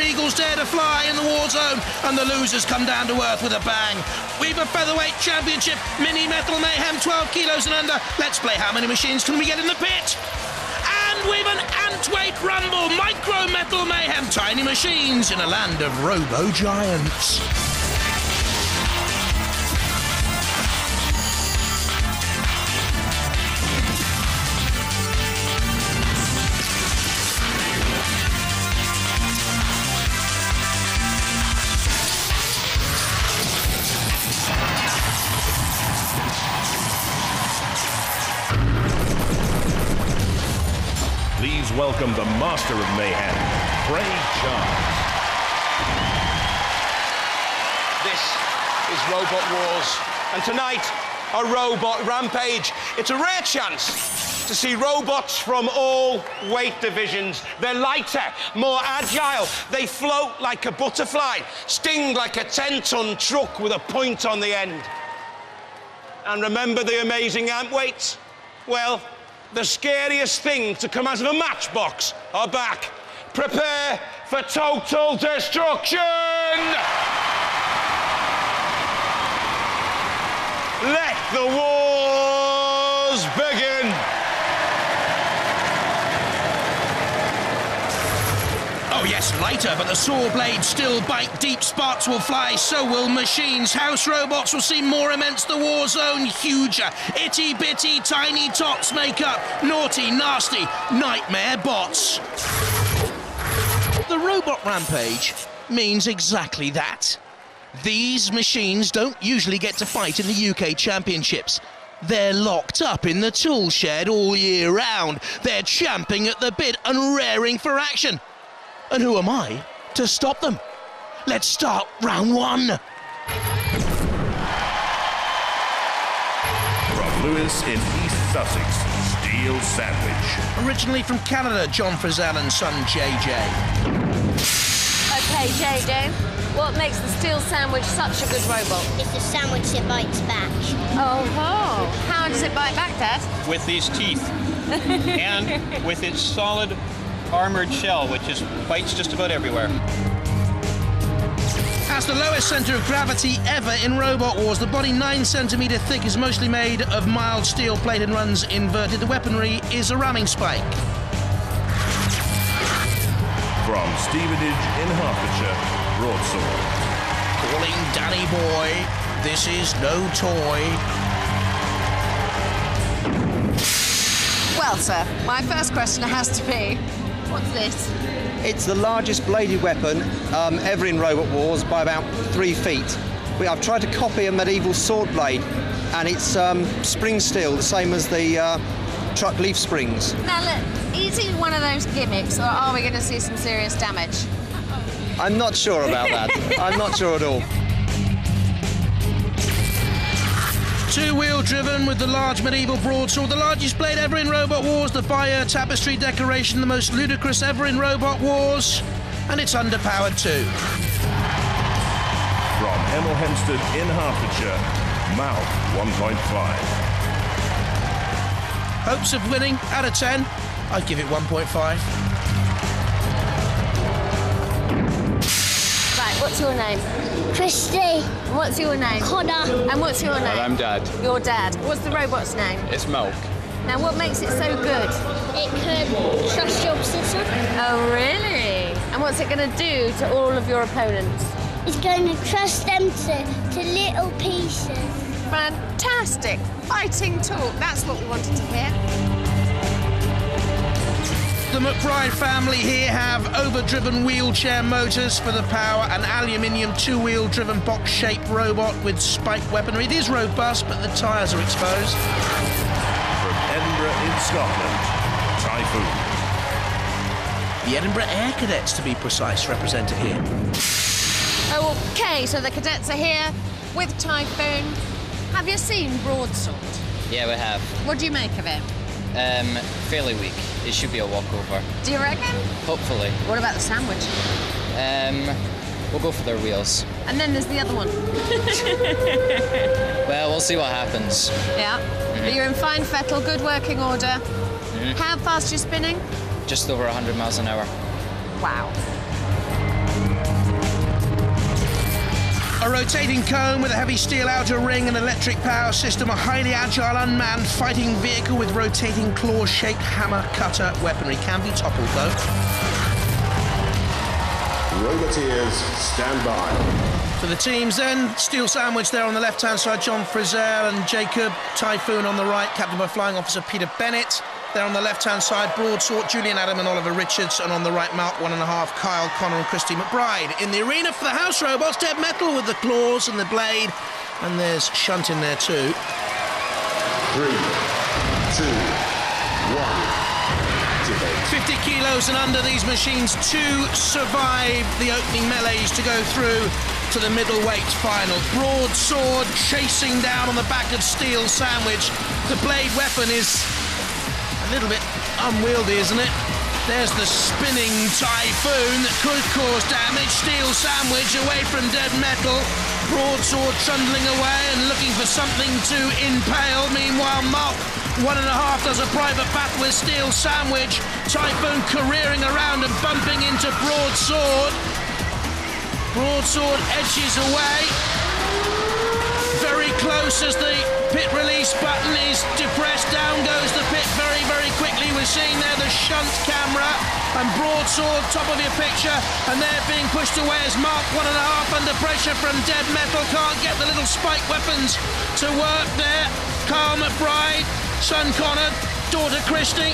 eagles dare to fly in the war zone, and the losers come down to earth with a bang. We've a featherweight championship, mini metal mayhem, 12 kilos and under. Let's play how many machines can we get in the pit? And we've an ant-weight rumble, micro metal mayhem, tiny machines in a land of robo-giants. Please welcome the master of mayhem, Craig Charles. This is Robot Wars, and tonight, a robot rampage. It's a rare chance to see robots from all weight divisions. They're lighter, more agile. They float like a butterfly, sting like a 10-ton truck with a point on the end. And remember the amazing ant weights? Well, the scariest thing to come out of a matchbox are back. Prepare for total destruction! Let the wars begin! Oh yes, lighter, but the saw blades still bite. Deep sparks will fly, so will machines. House robots will seem more immense. The war zone huger. Itty-bitty tiny tots make up naughty, nasty nightmare bots. The robot rampage means exactly that. These machines don't usually get to fight in the UK Championships. They're locked up in the tool shed all year round. They're champing at the bit and raring for action. And who am I to stop them? Let's start round one. From Lewis in East Sussex, Steel Sandwich. Originally from Canada, John Frizzell and son JJ. Okay, JJ, what makes the Steel Sandwich such a good robot? It's a sandwich that bites back. Oh, how does it bite back, Dad? With these teeth and with its solid armored shell, which bites just about everywhere. As the lowest centre of gravity ever in Robot Wars, the body 9 centimetre thick is mostly made of mild steel plate and runs inverted. The weaponry is a ramming spike. From Stevenage in Hertfordshire, broadsword. Calling Danny boy, this is no toy. Well, sir, my first question has to be, what's this? It's the largest bladed weapon ever in Robot Wars by about 3 feet. I've tried to copy a medieval sword blade, and it's spring steel, the same as the truck leaf springs. Now look, is it one of those gimmicks, or are we going to see some serious damage? I'm not sure about that. I'm not sure at all. Two-wheel driven with the large medieval broadsword, the largest blade ever in Robot Wars, the fire tapestry decoration, the most ludicrous ever in Robot Wars, and it's underpowered too. From Hemel Hempstead in Hertfordshire, Mouth 1.5. Hopes of winning, out of 10, I'd give it 1.5. Right, what's your name? Christy. What's your name? Connor. And what's your name? Well, I'm Dad. Your dad. What's the robot's name? It's Milk. Now, what makes it so good? It can trust your position. Oh, really? And what's it going to do to all of your opponents? It's going to crush them to little pieces. Fantastic! Fighting talk, that's what we wanted to hear. The McBride family here have overdriven wheelchair motors for the power, an aluminium two-wheel driven box-shaped robot with spiked weaponry. It is robust, but the tyres are exposed. From Edinburgh in Scotland, Typhoon. The Edinburgh Air Cadets, to be precise, represented here. Okay, so the cadets are here with Typhoon. Have you seen Broadsword? Yeah, we have. What do you make of it? Fairly weak. It should be a walkover. Do you reckon? Hopefully. What about the sandwich? We'll go for their wheels. And then there's the other one. Well, we'll see what happens. Yeah. But you're in fine fettle, good working order. How fast are you spinning? Just over 100 miles an hour. Wow. A rotating cone with a heavy steel outer ring and electric power system, a highly agile unmanned fighting vehicle with rotating claw-shaped hammer cutter weaponry. Can be toppled though. Roboteers, stand by. For the teams then, Steel Sandwich there on the left-hand side, John Frizzell and Jacob. Typhoon on the right, captained by Flying Officer Peter Bennett. There on the left-hand side, Broadsword, Julian Adam and Oliver Richards. And on the right, Mark 1.5, Kyle Connor and Christy McBride. In the arena for the house robots, Dead Metal with the claws and the blade. And there's Shunt in there too. 3, 2, 1. 50 kilos and under these machines to survive the opening melees to go through to the middleweight final. Broadsword chasing down on the back of Steel Sandwich. The blade weapon is a little bit unwieldy, isn't it? There's the spinning Typhoon that could cause damage. Steel Sandwich away from Dead Metal. Broadsword trundling away and looking for something to impale. Meanwhile, Mark 1.5 does a private battle with Steel Sandwich. Typhoon careering around and bumping into Broadsword. Broadsword edges away. Very close as the pit release button is depressed. Down goes the pit very, very quickly. We're seeing there the shunt camera and Broadsword top of your picture, and they're being pushed away as Mark 1.5 under pressure from Dead Metal. Can't get the little spike weapons to work there. Carl McBride, son Connor, daughter Christy.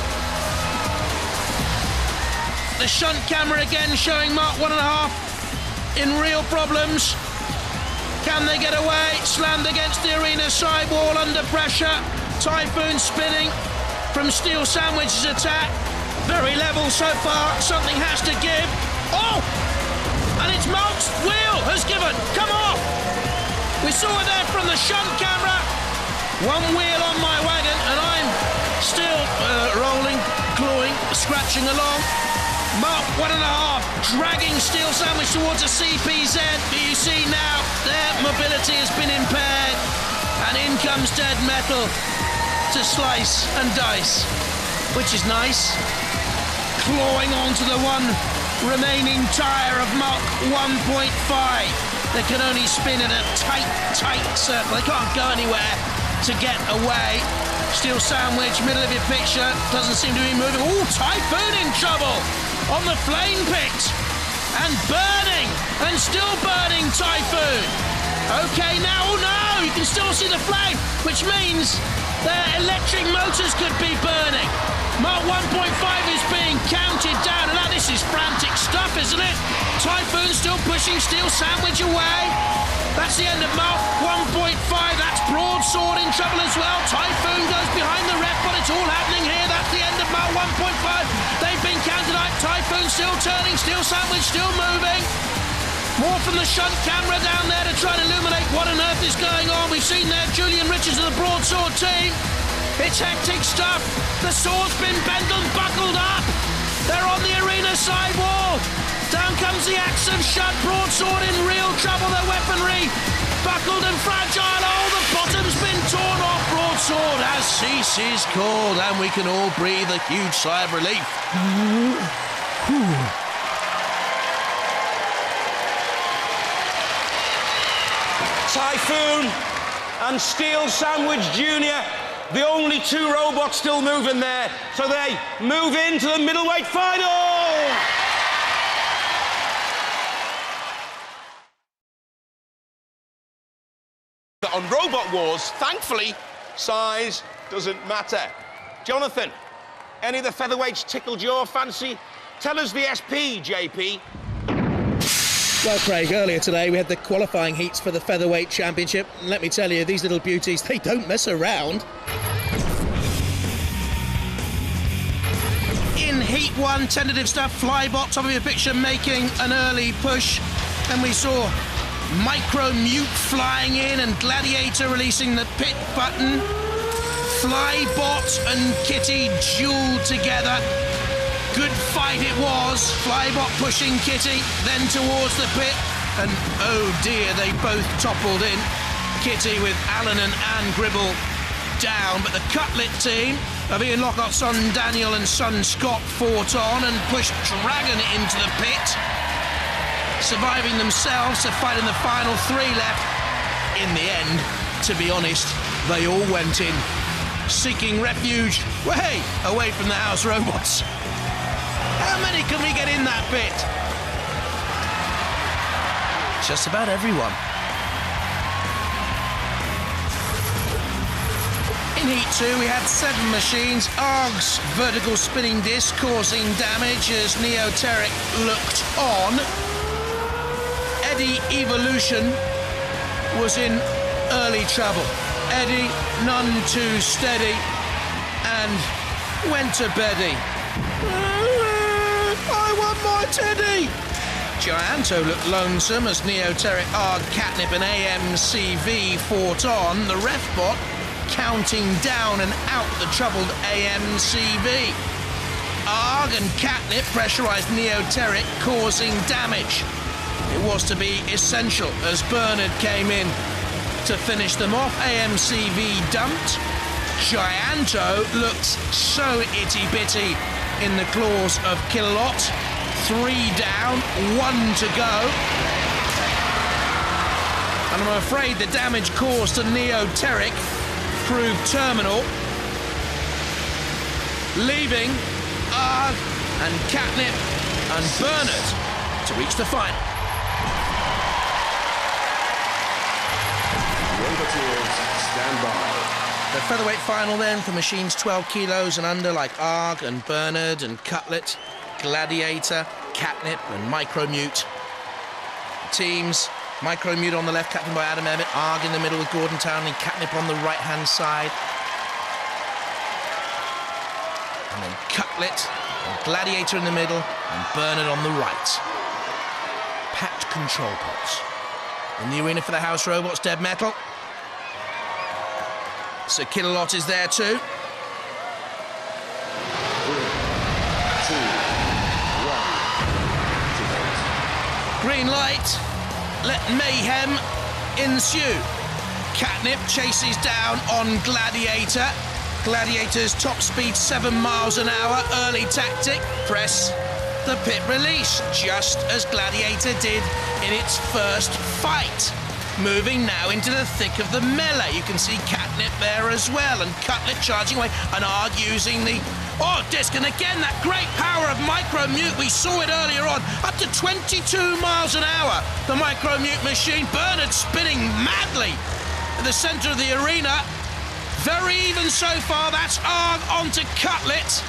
The shunt camera again showing Mark 1.5 in real problems. Can they get away? Slammed against the arena sidewall under pressure. Typhoon spinning from Steel Sandwich's attack. Very level so far. Something has to give. Oh! And it's Mark's wheel has given. Come off! We saw it there from the shunt camera. One wheel on my wagon and I'm still rolling, clawing, scratching along. Mark 1.5 dragging Steel Sandwich towards a CPZ. But you see now their mobility has been impaired. And in comes Dead Metal to slice and dice, which is nice. Clawing onto the one remaining tyre of Mark 1.5. They can only spin in a tight circle. They can't go anywhere to get away. Steel Sandwich, middle of your picture, doesn't seem to be moving. Oh, Typhoon in trouble on the flame pit. And burning, and still burning Typhoon. Okay, now, oh no, you can still see the flame, which means their electric motors could be burning. Mark 1.5 is being counted down, and now this is frantic stuff, isn't it? Typhoon still pushing Steel Sandwich away. That's the end of Mark 1.5. That's Broadsword in trouble as well. Typhoon goes behind the ref, but it's all happening here. That's the end of Mark 1.5. They've been counted out. Typhoon still turning. Steel Sandwich still moving. More from the shunt camera down there to try and illuminate what on earth is going on. We've seen there Julian Richards of the Broadsword team. It's hectic stuff. The sword's been bent and buckled up. They're on the arena sidewall. Down comes the axe of shut. Broadsword in real trouble. Their weaponry buckled and fragile. Oh, the bottom's been torn off. Broadsword has ceases called, and we can all breathe a huge sigh of relief. Typhoon and Steel Sandwich Jr., the only two robots still moving there, so they move into the middleweight final! On Robot Wars, thankfully, size doesn't matter. Jonathan, any of the featherweights tickled your fancy? Tell us the SP, JP. Well, Craig, earlier today we had the qualifying heats for the Featherweight Championship. And let me tell you, these little beauties, they don't mess around. In Heat 1, tentative stuff, Flybot, top of your picture, making an early push. And we saw Micro Mute flying in and Gladiator releasing the pit button. Flybot and Kitty duelled together. Good fight it was. Flybot pushing Kitty, then towards the pit. And oh dear, they both toppled in. Kitty with Alan and Anne Gribble down. But the Cutlet team of Ian Lockhart's son Daniel and son Scott fought on and pushed Dragon into the pit. surviving themselves to fight in the final 3 left. In the end, to be honest, they all went in, seeking refuge way away from the house robots. How many can we get in that bit? Just about everyone. In Heat 2, we had 7 machines. Arg's vertical spinning disc causing damage as Neoteric looked on. Eddie Evolution was in early trouble. Eddie, none too steady, and went to beddy. I want my Teddy! Gianto looked lonesome as Neoteric, Arg, Catnip and AMCV fought on. The ref bot counting down and out the troubled AMCV. Arg and Catnip pressurised Neoteric, causing damage. It was to be essential as Bernard came in to finish them off. AMCV dumped. Gianto looked so itty-bitty in the claws of Kilowatt. 3 down, 1 to go. And I'm afraid the damage caused to Neoteric proved terminal, leaving Arg and Catnip and Bernard to reach the final. Stand by. The featherweight final then for machines 12 kilos and under, like Arg and Bernard and Cutlet, Gladiator, Catnip and Micromute. Teams, Micromute on the left, captained by Adam Emmett, Arg in the middle with Gordon Townley, Catnip on the right-hand side. And then Cutlet and Gladiator in the middle and Bernard on the right. Packed control pods. In the arena for the house robots, Dead Metal. So Kilowatt is there too. 3, 2, 1. Green light. Let mayhem ensue. Catnip chases down on Gladiator. Gladiator's top speed 7 miles an hour. Early tactic. Press the pit release, just as Gladiator did in its first fight. Moving now into the thick of the melee. You can see Catnip there as well, and Cutlet charging away, and Arg using the disc, and again that great power of Micromute. We saw it earlier on, up to 22 miles an hour. The Micromute machine. Bernard spinning madly at the centre of the arena. Very even so far. That's Arg onto Cutlet.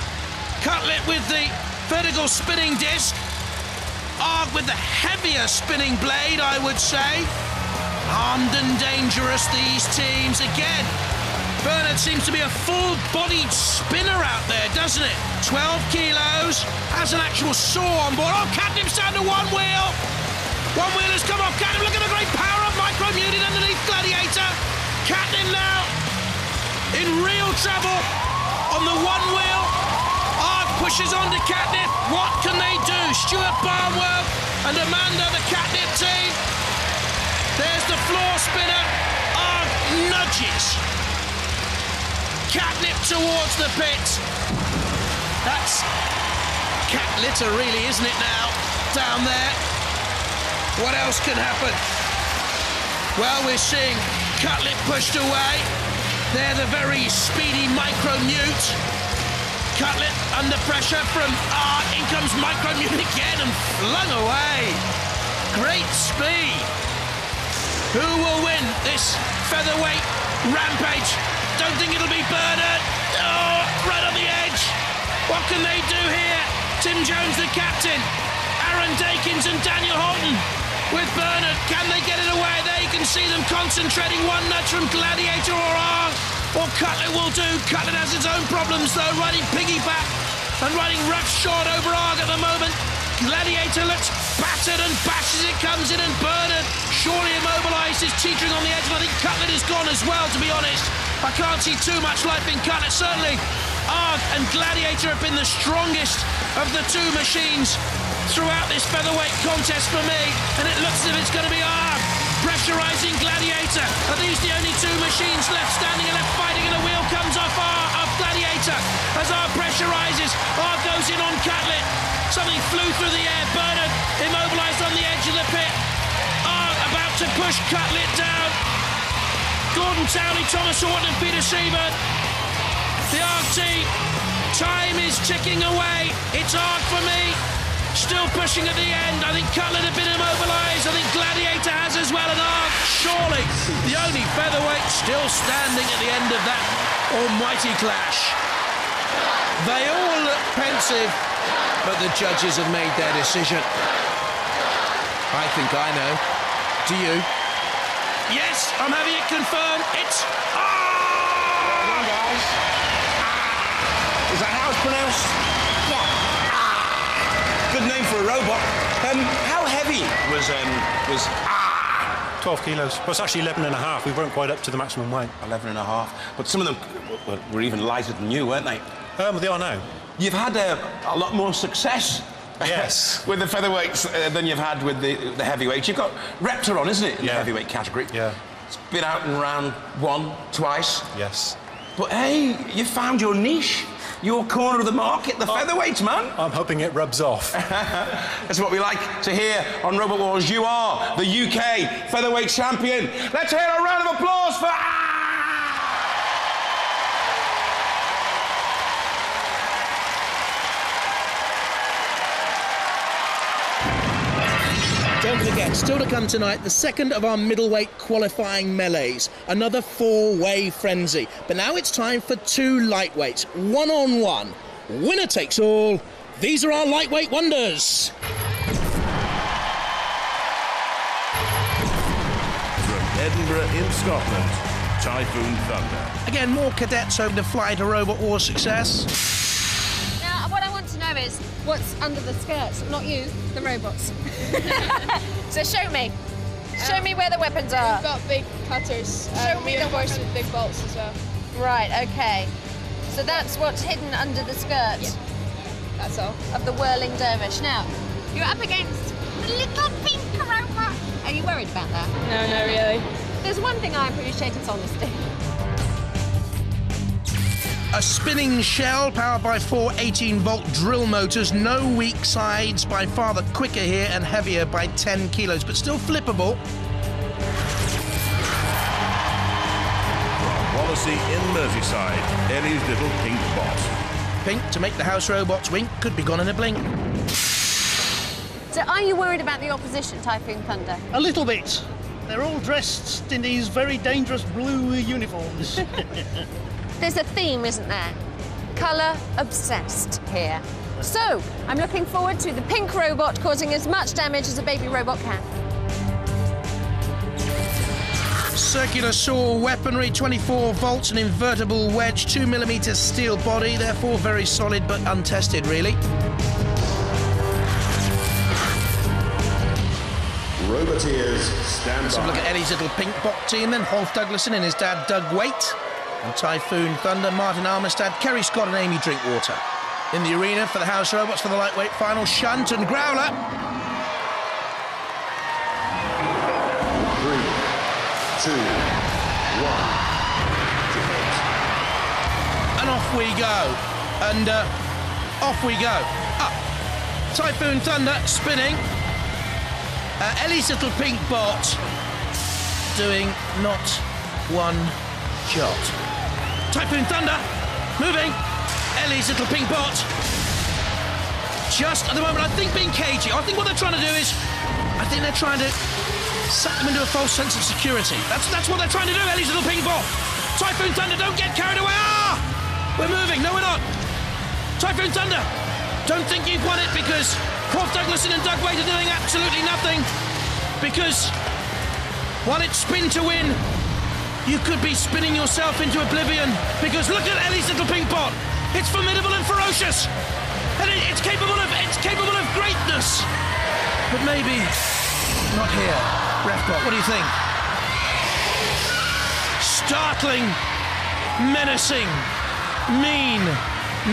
Cutlet with the vertical spinning disc. Arg with the heavier spinning blade, I would say. Armed and dangerous, these teams again. Bernard seems to be a full-bodied spinner out there, doesn't it? 12 kilos, has an actual saw on board. Oh, Catnip's down to 1 wheel. 1 wheel has come off. Catnip, look at the great power of Micromuted underneath Gladiator. Catnip now in real trouble on the 1 wheel. Arg pushes on to Catnip. What can they do? Stuart Barnwell and Amanda, the Catnip team. There's the floor spinner. Arg nudges Catnip towards the pit. That's cat litter really, isn't it now? Down there. What else can happen? Well, we're seeing Cutlet pushed away. They're the very speedy Micromute. Cutlet under pressure from Arg. In comes Micromute again and flung away. Great speed. Who will win this featherweight Rampage? Don't think it'll be Bernard. Oh, right on the edge. What can they do here? Tim Jones, the captain. Aaron Dakins and Daniel Holton with Bernard. Can they get it away? There you can see them concentrating. 1 nudge from Gladiator or Arg. Or Cutlet will do. Cutlet has its own problems though, riding piggyback and riding roughshod over Arg at the moment. Gladiator looks battered and bashes it, comes in, and Bernard surely immobilised, is teetering on the edge, and I think Cutlet is gone as well, to be honest. I can't see too much life in Cutlet. Certainly Arg and Gladiator have been the strongest of the 2 machines throughout this featherweight contest for me, and it looks as if it's going to be Arg pressurising Gladiator. Are these the only 2 machines left standing and left fighting, and a wheel comes off Gladiator as Arg pressurises. Arg goes in on Cutlet. Something flew through the air. Bernard immobilised on the edge of the push Cutlet down. Gordon Townley, Thomas Horton and Peter Siebert. The ARC team, time is ticking away. It's ARC for me. Still pushing at the end. I think Cutlet a bit immobilised. I think Gladiator has as well, and ARC, surely the only featherweight still standing at the end of that almighty clash. They all look pensive, but the judges have made their decision. I think I know. Do you? Yes, I'm having it confirmed. It's Well done, guys. Is that how it's pronounced? Yeah. Good name for a robot. How heavy was 12 kilos. Well, it's actually 11 and a half. We weren't quite up to the maximum weight. 11 and a half. But some of them were even lighter than you, weren't they? They are now. You've had a lot more success. Yes. With the featherweights than you've had with the heavyweights. You've got Reptar on, isn't it, in the heavyweight category? Yeah. It's been out in round 1 twice. Yes. But hey, you found your niche, your corner of the market, the featherweights, man. I'm hoping it rubs off. That's what we like to hear on Robot Wars. You are the UK featherweight champion. Let's hear a round of applause for... Don't forget, still to come tonight, the second of our middleweight qualifying melees. Another four-way frenzy. But now it's time for two lightweights, one-on-one. Winner takes all. These are our lightweight wonders. From Edinburgh in Scotland, Typhoon Thunder. Again, more cadets hoping to fly to Robot Wars success. Now, what I want to know is what's under the skirts, not you, the robots. So show me. Show me where the weapons are. We've got big cutters. Show me the reinforced with big bolts as well. Right, okay. So that's what's hidden under the skirt. Yeah. That's all. Of the whirling dervish. Now, you're up against the little pink robot. Are you worried about that? No, not really. There's one thing I appreciate, it's honesty. A spinning shell powered by four 18-volt drill motors, no weak sides, by far the quicker here and heavier by 10 kilos, but still flippable. From Wallasey in Merseyside, Ellie's little pink bot. Pink to make the house robots wink, could be gone in a blink. So are you worried about the opposition, Typhoon Thunder? A little bit. They're all dressed in these very dangerous blue uniforms. There's a theme, isn't there? Colour obsessed here. So, I'm looking forward to the pink robot causing as much damage as a baby robot can. Circular saw weaponry, 24 volts, an invertible wedge, 2mm steel body, therefore very solid but untested, really. Roboteers, stand Let's have a look at Ellie's little pink bot team then. Rolf Douglason and his dad Doug Waite. And Typhoon Thunder, Martin Armistead, Kerry Scott and Amy Drinkwater. In the arena for the house robots for the lightweight final, Shunt and Growler. 3, 2, 1. And off we go. And off we go. Up. Typhoon Thunder spinning. Ellie's little pink bot doing not one jot. Typhoon Thunder moving. Ellie's little pink bot just at the moment, I think, being cagey. I think what they're trying to do is, I think they're trying to set them into a false sense of security. That's what they're trying to do, Ellie's little pink bot. Typhoon Thunder, don't get carried away. Ah! We're moving. No, we're not. Typhoon Thunder, don't think you've won it because Rolf Douglason and Doug Waite are doing absolutely nothing. Because while it's spin to win, you could be spinning yourself into oblivion. Because look at Ellie's little pink bot. It's formidable and ferocious. And it's capable of greatness. But maybe not here. Refbot, what do you think? Startling, menacing, mean,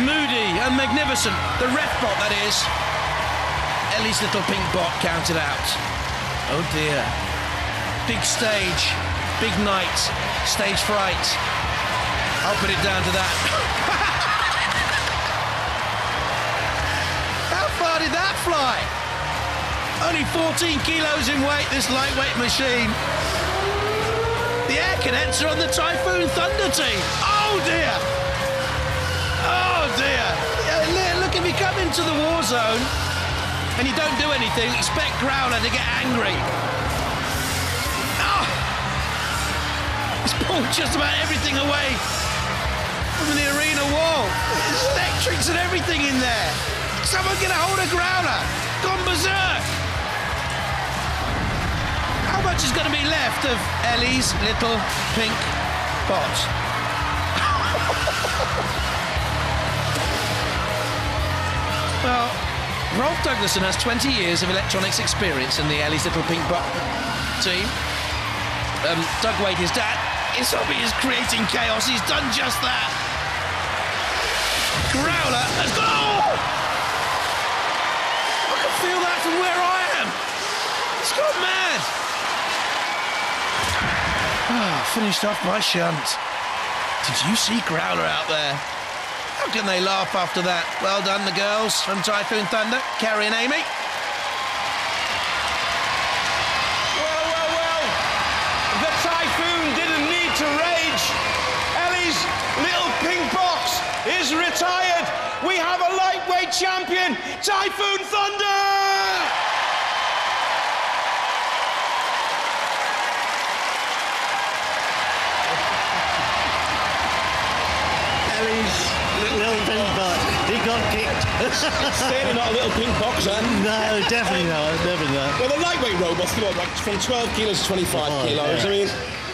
moody and magnificent. The Refbot, that is. Ellie's little pink bot counted out. Oh dear. Big stage, big night, stage fright. I'll put it down to that. How far did that fly? Only 14 kilos in weight, this lightweight machine. The air cadets are on the Typhoon Thunder team. Oh dear! Oh dear! Look, if you come into the war zone and you don't do anything, expect Growler to get angry. Oh! He's pulled just about everything away from the arena wall. There's electrics and everything in there. Someone get a hold of Growler. Gone berserk. How much is going to be left of Ellie's little pink pot? Well, Rolf Douglasson has 20 years of electronics experience in the Ellie's little pink pot team. Doug Wade, his dad, is obviously creating chaos. He's done just that. Growler has gone. Oh! I can feel that from where I am. It's gone mad. Finished off by Shunt. Did you see Growler out there? How can they laugh after that? Well done, the girls from Typhoon Thunder, Kerry and Amy. Well. The Typhoon didn't need to rage. Ellie's little pink box is retired. We have a lightweight champion, Typhoon Thunder! Little pink box. He got kicked. Certainly not a little pink box, then. No, definitely not. Definitely not. Well, the lightweight robots, come on, like from 12 kilos to 25 kilos. Yeah.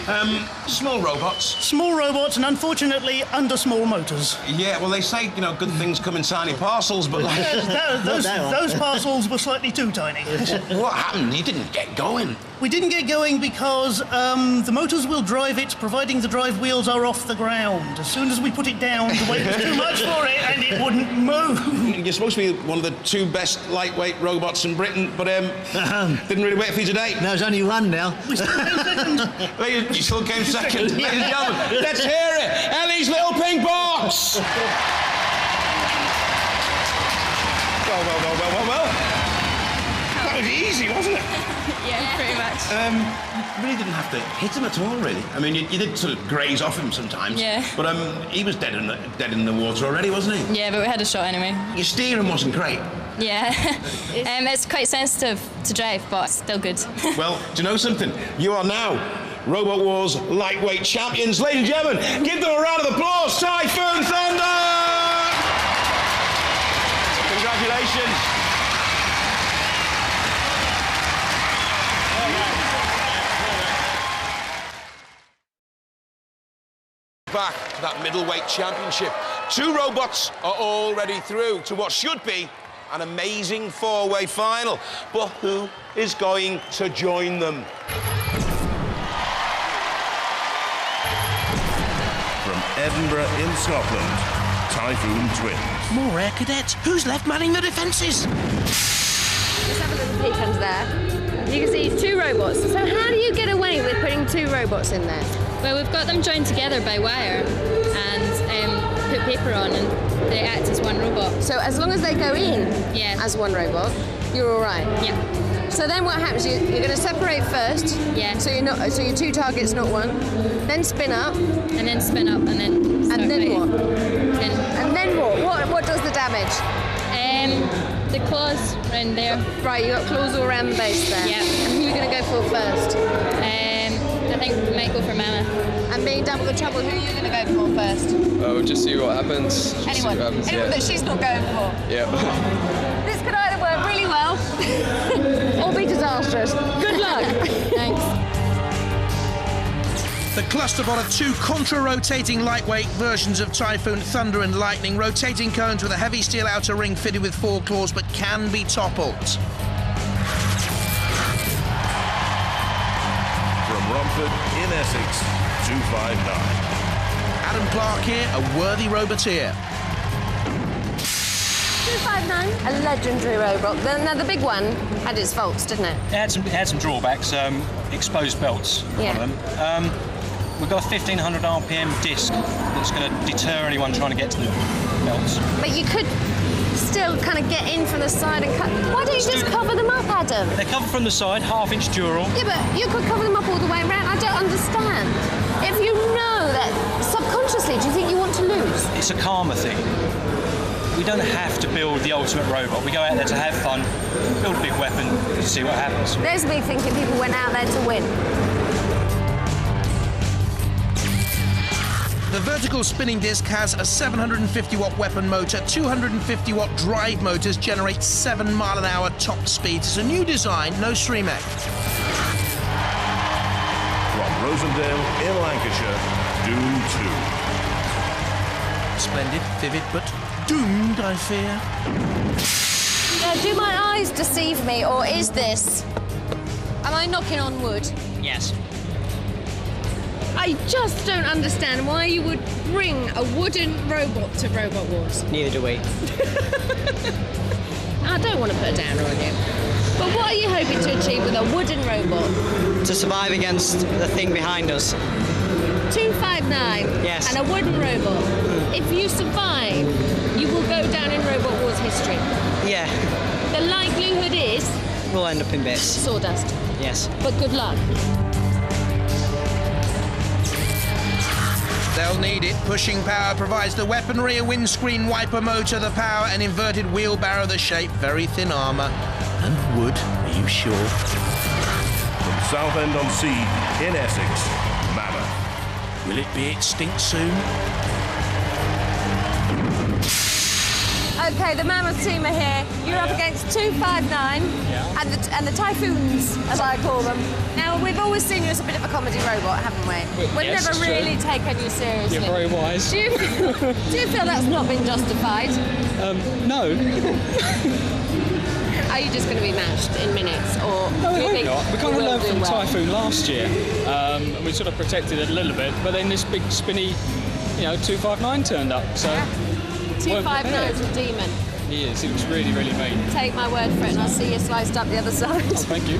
I mean, small robots. Small robots, and unfortunately, under small motors. Yeah, well, they say, you know, good things come in tiny parcels, but like... Those parcels were slightly too tiny. What happened? You didn't get going. We didn't get going because the motors will drive it, providing the drive wheels are off the ground. As soon as we put it down, the weight was too much for it, and it wouldn't move. You're supposed to be one of the 2 best lightweight robots in Britain, but didn't really wait for you today. No, there's only one now. We still came second. You still came second. Ladies and gentlemen, let's hear it. Ellie's little pink box. Well. That was easy, wasn't it? Yeah, pretty much. You really didn't have to hit him at all, really. I mean, you did sort of graze off him sometimes. Yeah. But he was dead in the water already, wasn't he? Yeah, but we had a shot anyway. Your steering wasn't great. Yeah. It's quite sensitive to drive, but still good. Well, do you know something? You are now Robot Wars lightweight champions. Ladies and gentlemen, give them a round of applause. Typhoon Thunder! Congratulations. Back to that middleweight championship. 2 robots are already through to what should be an amazing 4-way final. But who is going to join them? From Edinburgh in Scotland, Typhoon Twins. More air cadets. Who's left manning the defences? Let's have a little peek under there. You can see 2 robots. So how do you get away with putting 2 robots in there? Well, we've got them joined together by wire and put paper on, and they act as one robot. So as long as they go in as one robot, you're all right. Yeah. So then what happens? You're going to separate first. Yeah. So your 2 targets, not one. Then spin up. And then spin up, and then. And then what? And then what? What does the damage? The claws around there. Right, you got claws all around the base there. Yeah. And who are you going to go for first? I think we might go for Mammoth. And being Double the Trouble, who are you going to go for first? We'll just see what happens. Anyone that she's not going for? Yeah. This could either work really well or be disastrous. Good luck. Thanks. The clusterbot of 2 contra-rotating lightweight versions of Typhoon Thunder and Lightning, rotating cones with a heavy steel outer ring fitted with 4 claws but can be toppled. From Romford in Essex, 259. Adam Clark here, a worthy roboteer. 259, a legendary robot. Now the big one had its faults, didn't it? It had some drawbacks. Exposed belts. Yeah. One of them. We've got a 1500 RPM disc that's going to deter anyone trying to get to the belts. But you could still kind of get in from the side and cut. Why don't you just cover them up, Adam? They're covered from the side, half-inch dural. Yeah, but you could cover them up all the way around. I don't understand. If you know that subconsciously, do you think you want to lose? It's a karma thing. We don't have to build the ultimate robot. We go out there to have fun, build a big weapon, to see what happens. There's me thinking people went out there to win. The vertical spinning disc has a 750-watt weapon motor, 250-watt drive motors, generate 7-mile-an-hour top speeds. It's a new design, no streamer. From Rosendale in Lancashire, Doom 2. Splendid, vivid, but doomed, I fear. Now, do my eyes deceive me, or is this? Am I knocking on wood? Yes. I just don't understand why you would bring a wooden robot to Robot Wars. Neither do we. I don't want to put a downer on you. But what are you hoping to achieve with a wooden robot? To survive against the thing behind us. 259 yes. and a wooden robot. If you survive, you will go down in Robot Wars history. Yeah. The likelihood is... we'll end up in bits. Sawdust. Yes. But good luck. They'll need it. Pushing power provides the weaponry, a windscreen wiper motor, the power, an inverted wheelbarrow, the shape, very thin armour. And wood, are you sure? From Southend-on-Sea in Essex, Mammoth. Will it be extinct soon? Okay, the Mammoth team are here. You're up against 259 and the Typhoons, as I call them. Now, we've always seen you as a bit of a comedy robot, haven't we? We've yes, never really taken you seriously. You're very wise. Do you feel that's not been justified? No. Are you just going to be mashed in minutes, or No, do you think not. We kind of learned from well? Typhoon last year. We sort of protected it a little bit, but then this big spinny, 259 turned up. So 259's a demon. He is. He was really, really mean. Take my word for it, and I'll see you sliced up the other side. Oh, thank you.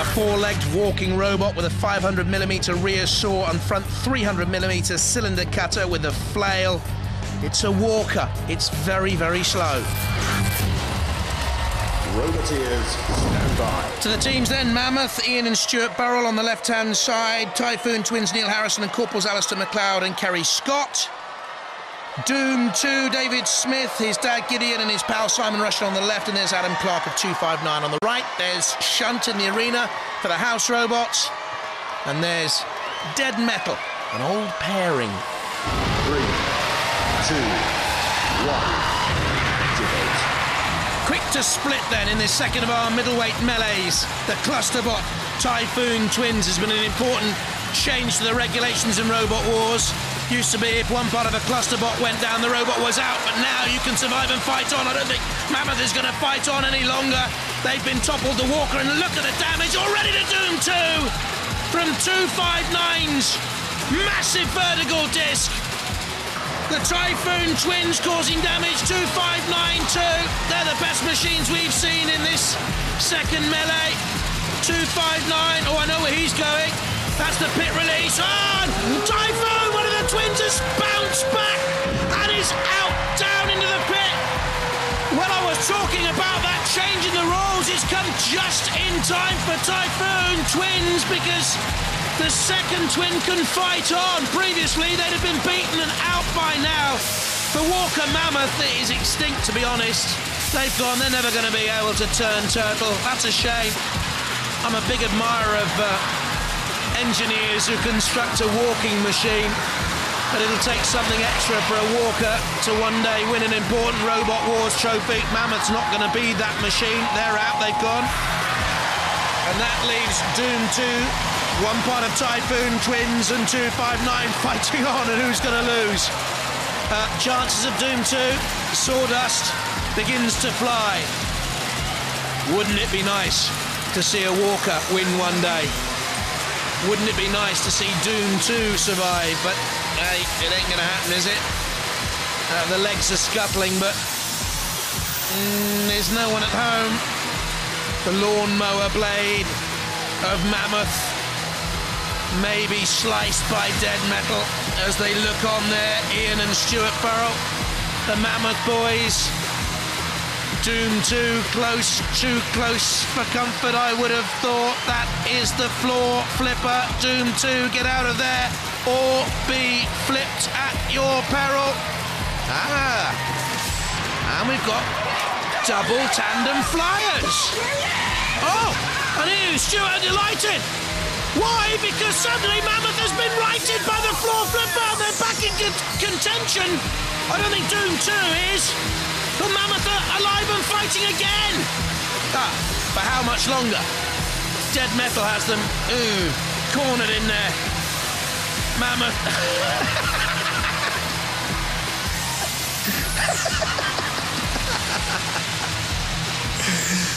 A 4-legged walking robot with a 500mm rear saw and front 300mm cylinder cutter with a flail. It's a walker. It's very, very slow. Roboteers, stand by. To the teams then, Mammoth, Ian and Stuart Burrell on the left-hand side, Typhoon twins Neil Harrison and Corporals Alistair McLeod and Kerry Scott. Doom 2, David Smith, his dad Gideon and his pal Simon Rushton on the left, and there's Adam Clark of 259 on the right. There's Shunt in the arena for the house robots, and there's Dead Metal, an old pairing. 3, 2, 1. Quick to split then in this second of our middleweight melees. The clusterbot Typhoon twins has been an important change to the regulations in Robot Wars. Used to be if one part of a clusterbot went down, the robot was out, but now you can survive and fight on. I don't think Mammoth is going to fight on any longer. They've been toppled the walker, and look at the damage already to Doom 2 from 259's massive vertical disc. The Typhoon twins causing damage, 259 too. They're the best machines we've seen in this second melee. 259, oh, I know where he's going. That's the pit release. Oh, Typhoon, one of the twins has bounced back and is out, down into the pit. When I was talking about that change in the rules, it's come just in time for Typhoon twins because the second twin can fight on. Previously, they'd have been beaten and out by now. The Walker Mammoth is extinct, to be honest. They've gone, they're never going to be able to turn turtle. That's a shame. I'm a big admirer of engineers who construct a walking machine, but it'll take something extra for a walker to one day win an important Robot Wars trophy. Mammoth's not going to be that machine. They're out, they've gone. And that leaves Doom 2, one part of Typhoon twins and 259 fighting on, and who's going to lose? Chances of Doom 2, Sawdust begins to fly. Wouldn't it be nice to see a walker win one day? Wouldn't it be nice to see Doom 2 survive? But, hey, it ain't going to happen, is it? The legs are scuttling, but there's no one at home. The lawnmower blade of Mammoth maybe sliced by dead metal as they look on there. Ian and Stuart Burrell, the Mammoth boys. Doom too close for comfort, I would have thought. That is the floor flipper. Doom 2, get out of there or be flipped at your peril. And we've got double tandem flyers. Oh, and here's Stuart delighted. Why? Because suddenly Mammoth has been righted by the floor flipper. They're back in contention. I don't think Doom 2 is. The Mammoth are alive and fighting again. For how much longer? Dead Metal has them cornered in there. Mammoth.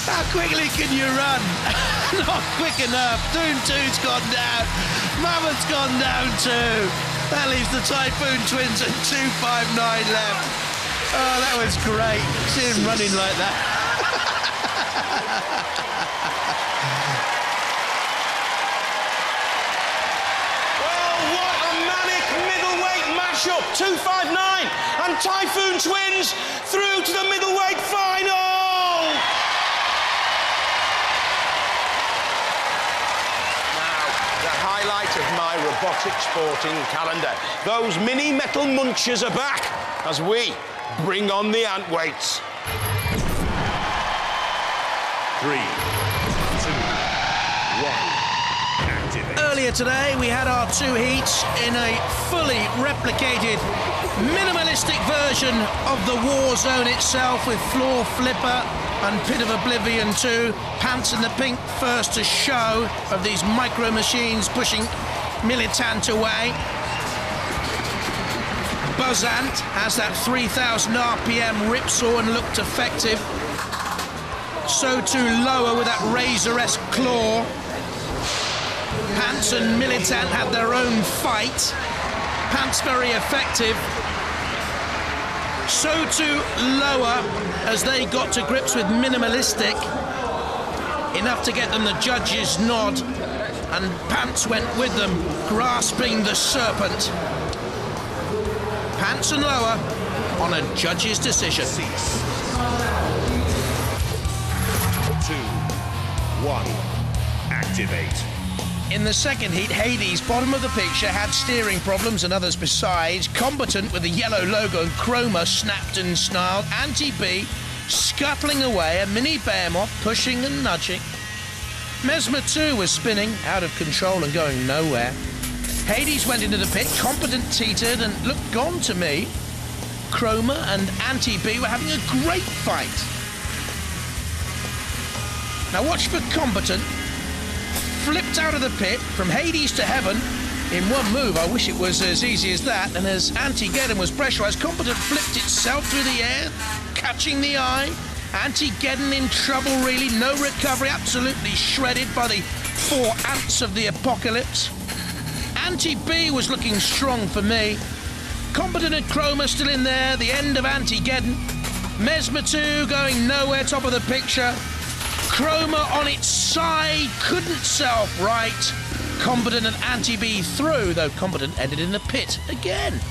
How quickly can you run? Not quick enough. Doom 2's gone down. Mammoth's gone down too. That leaves the Typhoon Twins at 2:59 left. Oh, that was great. See him running like that. Well, what a manic middleweight mashup. 259 and Typhoon Twins through to the middleweight final. Now, the highlight of my robotic sporting calendar. Those mini metal munchers are back as we bring on the ant weights. 3, 2, 1. Activate. Earlier today, we had our 2 heats in a fully replicated, minimalistic version of the war zone itself with floor flipper and Pit of Oblivion 2. Pants in the pink first to show of these micro machines pushing Militant away. Buzzant has that 3,000 RPM ripsaw and looked effective. So too Lower with that razor-esque claw. Pants and Militant had their own fight. Pants very effective. So too Lower as they got to grips with minimalistic. Enough to get them the judge's nod. And Pants went with them, grasping the serpent. Pants and Lower on a judge's decision. 2, 1. Activate. In the second heat, Hades, bottom of the picture, had steering problems and others besides. Combatant with the yellow logo and chroma snapped and snarled. Anti-B scuttling away, a mini behemoth pushing and nudging. Mesmer 2 was spinning, out of control and going nowhere. Hades went into the pit, Competent teetered and looked gone to me. Chroma and Anti-B were having a great fight. Now watch for Competent. Flipped out of the pit from Hades to heaven in one move. I wish it was as easy as that. And as Anti-Geddon was pressurised, Competent flipped itself through the air, catching the eye. Anti-Geddon in trouble, really. No recovery, absolutely shredded by the 4 ants of the apocalypse. Anti-B was looking strong for me. Competent and Chroma still in there. The end of Anti-Geddon. Mesmer 2 going nowhere, top of the picture. Chroma on its side, couldn't self-right. Competent and Anti-B through, though Competent ended in the pit again.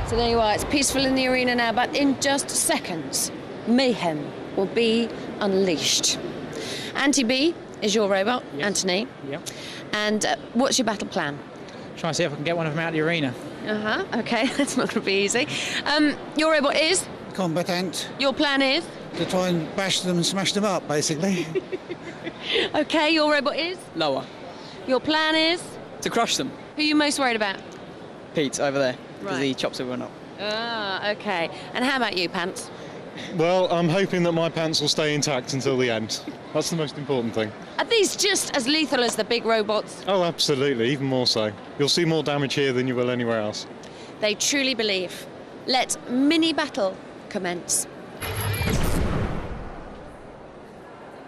So there you are, it's peaceful in the arena now, but in just seconds, mayhem will be unleashed. Anti-B is your robot, yes. Anthony. Yep. And what's your battle plan? Try and see if I can get one of them out of the arena. Okay, that's not going to be easy. Your robot is? Combatant. Your plan is? To try and bash them and smash them up, basically. Okay, your robot is? Lower. Your plan is? To crush them. Who are you most worried about? Pete, over there, because Right. he chops everyone up. Okay. And how about you, Pants? Well, I'm hoping that my pants will stay intact until the end. That's the most important thing. Are these just as lethal as the big robots? Oh, absolutely, even more so. You'll see more damage here than you will anywhere else. They truly believe. Let mini battle commence.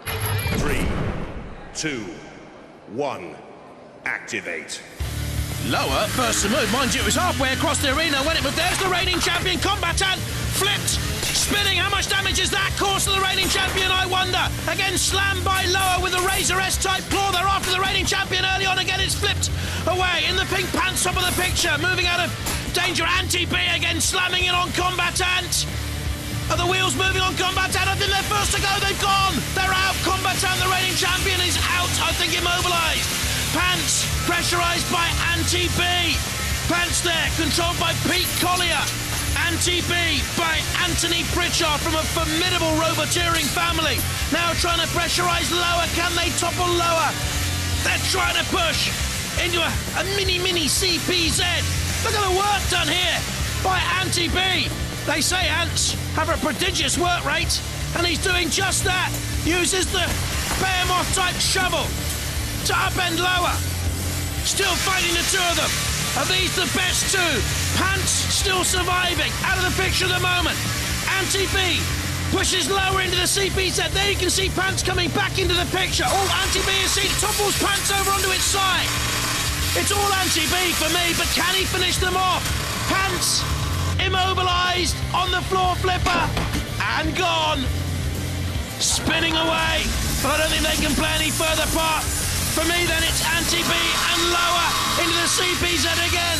3, 2, 1. Activate. Lower first to move. Mind you, it was halfway across the arena when it moved. There's the reigning champion, combatant, flipped, spinning. How much damage is that caused to the reigning champion, I wonder? Again, slammed by Lower with a Razor S-type claw. They're after the reigning champion early on. Again, it's flipped away in the pink pants, top of the picture. Moving out of danger, Anti-B again, slamming in on combatant. Are the wheels moving on combatant? I think they're first to go. They've gone. They're out. Combatant, the reigning champion, is out. I think immobilised. Pants pressurised by Anti-B. Pants there, controlled by Pete Collier. Anti-B by Anthony Pritchard from a formidable roboteering family. Now trying to pressurise Lower. Can they topple Lower? They're trying to push into a mini CPZ. Look at the work done here by Anti-B. They say ants have a prodigious work rate, and he's doing just that. Uses the behemoth-type shovel to upend Lower. Still fighting the two of them. Are these the best two? Pants still surviving. Out of the picture at the moment. Anti-B pushes Lower into the CPZ. There you can see Pants coming back into the picture. All Anti-B is seen. Topples Pants over onto its side. It's all Anti-B for me, but can he finish them off? Pants immobilised on the floor flipper and gone. Spinning away, but I don't think they can play any further part. For me, then, it's Anti-B and Lower into the CPZ again.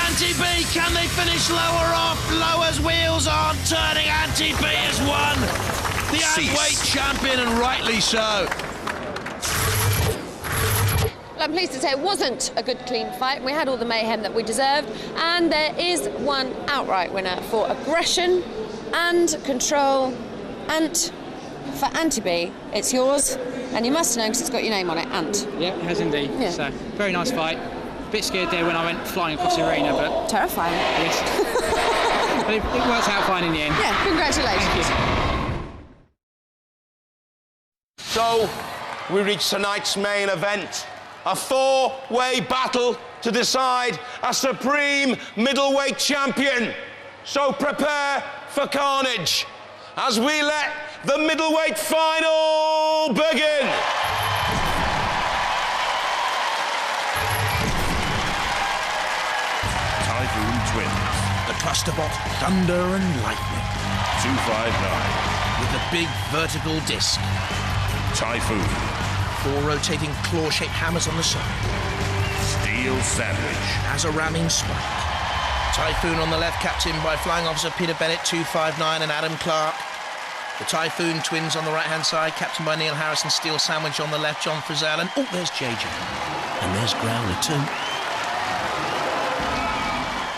Anti-B, can they finish Lower off? Lower's wheels aren't turning. Anti-B has won the Ant-weight champion, and rightly so. Well, I'm pleased to say it wasn't a good, clean fight. We had all the mayhem that we deserved, and there is one outright winner for aggression and control. Ant, for Anti-B, it's yours. And you must know because it's got your name on it, Ant. Yeah, it has indeed. Yeah. So, very nice fight. A bit scared there when I went flying across the arena, but... Terrifying. Yes. But it worked out fine in the end. Yeah, congratulations. Thank you. So, we reach tonight's main event. A four-way battle to decide a supreme middleweight champion. So prepare for carnage as we let the middleweight final begin. Typhoon Twins. The clusterbot, thunder and lightning. 259. With the big vertical disc. Typhoon. 4 rotating claw-shaped hammers on the side. Steel Sandwich. Has a ramming spike. Typhoon on the left, captained by Flying Officer Peter Bennett, 259, and Adam Clark. The Typhoon Twins on the right-hand side, captained by Neil Harrison. Steel Sandwich on the left, John Frizzell. And, oh, there's JJ. And there's Growler, too.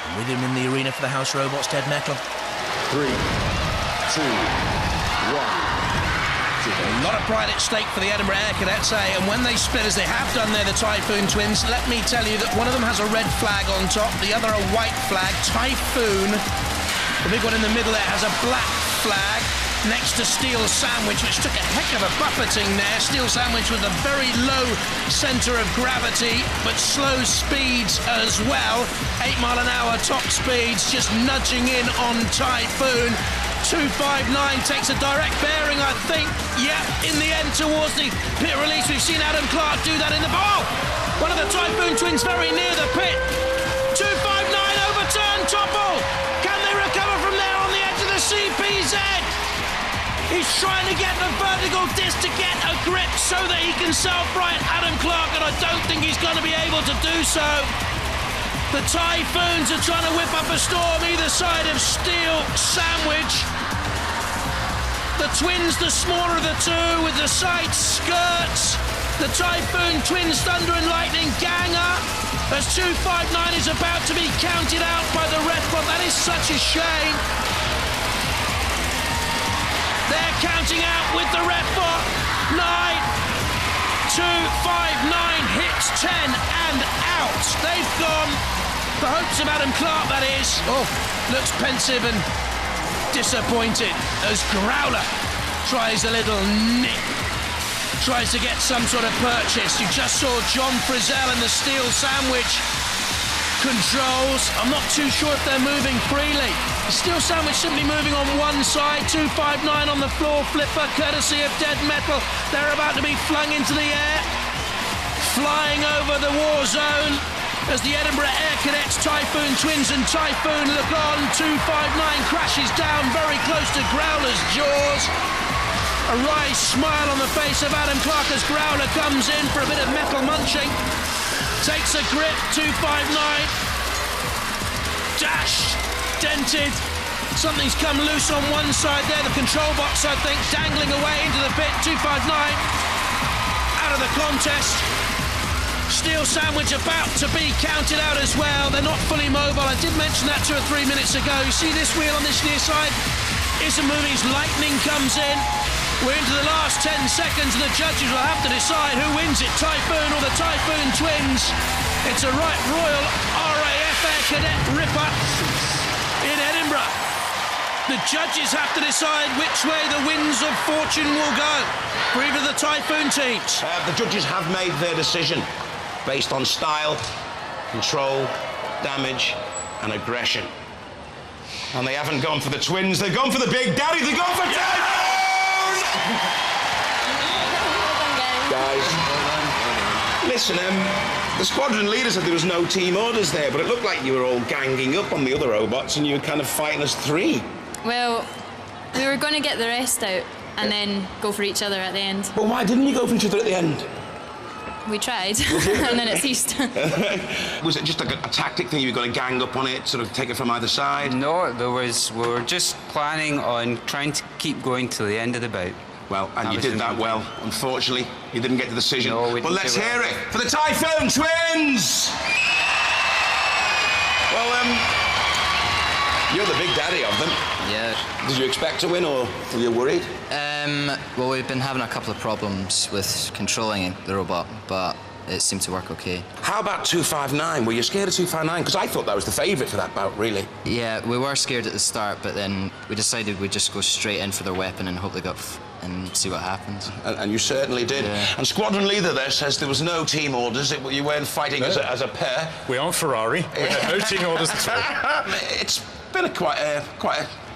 And with him in the arena for the House Robots, Dead Metal. 3, 2, 1. A lot of pride at stake for the Edinburgh Air Cadets, eh? And when they split, as they have done there, the Typhoon Twins, let me tell you that one of them has a red flag on top, the other a white flag. Typhoon, the big one in the middle there, has a black flag next to Steel Sandwich, which took a heck of a buffeting there. Steel Sandwich with a very low centre of gravity, but slow speeds as well. 8 mile an hour top speeds, just nudging in on Typhoon. 259 takes a direct bearing, I think. Yeah, in the end, towards the pit release. We've seen Adam Clark do that in the... Oh! One of the Typhoon Twins very near the pit. 259 overturn, topple. Can they recover from there on the edge of the CPZ? He's trying to get the vertical disc to get a grip so that he can self-right Adam Clark, and I don't think he's going to be able to do so. The Typhoons are trying to whip up a storm either side of Steel Sandwich. The Twins, the smaller of the two, with the side skirts. The Typhoon Twins, Thunder and Lightning gang up as 259 is about to be counted out by the ref. Well, that is such a shame. They're counting out with the ref bot. 9, 259 hits 10 and out. They've gone. The hopes of Adam Clark, that is. Oh, looks pensive and disappointed as Growler tries a little nick. Tries to get some sort of purchase. You just saw John Frizzell and the Steel Sandwich controls. I'm not too sure if they're moving freely. The Steel Sandwich simply moving on one side. 259 on the floor flipper, courtesy of Dead Metal. They're about to be flung into the air. Flying over the war zone. as the Edinburgh Air Cadets, Typhoon Twins and Typhoon look on. 259 crashes down very close to Growler's jaws. A wry smile on the face of Adam Clark as Growler comes in for a bit of metal munching. Takes a grip, 259. Dashed, dented. Something's come loose on one side there. The control box, I think, dangling away into the pit. 259 out of the contest. Steel sandwich about to be counted out as well. They're not fully mobile. I did mention that 2 or 3 minutes ago. You see this wheel on this near side isn't moving as lightning comes in. We're into the last 10 seconds and the judges will have to decide who wins it, Typhoon or the Typhoon Twins. It's a right royal RAF Air Cadet ripper in Edinburgh. The judges have to decide which way the winds of fortune will go for either of the Typhoon teams. The judges have made their decision based on style, control, damage and aggression. And they haven't gone for the Twins, they've gone for the Big Daddy, they've gone for Typhoon! Guys, listen, the squadron leader said there was no team orders there, but it looked like you were all ganging up on the other robots and you were kind of fighting as three. Well, we were going to get the rest out and then go for each other at the end. Well, why didn't you go for each other at the end? We tried, and then it ceased. Was it just like a tactic thing? You were going to gang up on it, sort of take it from either side? No, we were just planning on trying to keep going till the end of the bout. Well, and you did that well. Unfortunately, you didn't get the decision. No, we didn't. But let's hear it for the Typhoon Twins! Well, you're the big daddy of them. Yeah. Did you expect to win, or were you worried? Well, we've been having a couple of problems with controlling the robot, but it seemed to work okay. How about 259? Were you scared of 259? Because I thought that was the favourite for that bout, really. Yeah, we were scared at the start, but then we decided we'd just go straight in for their weapon and hope they got and see what happens. And you certainly did. Yeah. And squadron leader there says there was no team orders. You weren't fighting as a pair. We aren't Ferrari. We had no team orders at all. It's been quite a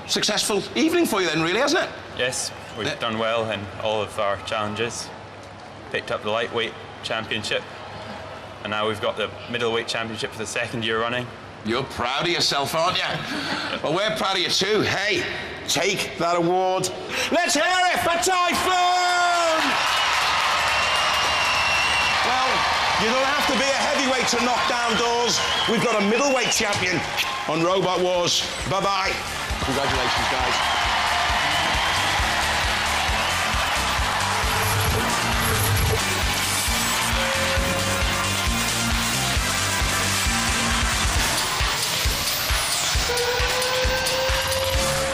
successful evening for you then, really, hasn't it? Yes, we've done well in all of our challenges. Picked up the lightweight championship, and now we've got the middleweight championship for the 2nd year running. You're proud of yourself, aren't you? Well, we're proud of you too. Hey, take that award. Let's hear it for Typhoon! Well, you don't have to be a heavyweight to knock down doors. We've got a middleweight champion on Robot Wars. Bye-bye. Congratulations, guys.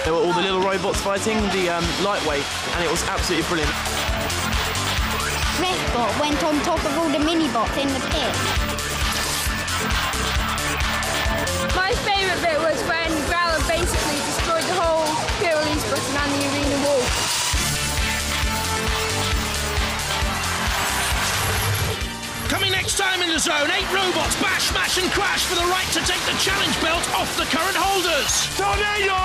There were all the little robots fighting the lightweight, and it was absolutely brilliant. Redbot went on top of all the mini-bots in the pit. My favourite bit was when Growler basically destroyed the whole pit release button and the arena wall. Coming next time in the zone, 8 robots bash, smash and crash for the right to take the challenge belt off the current holders. Tornado!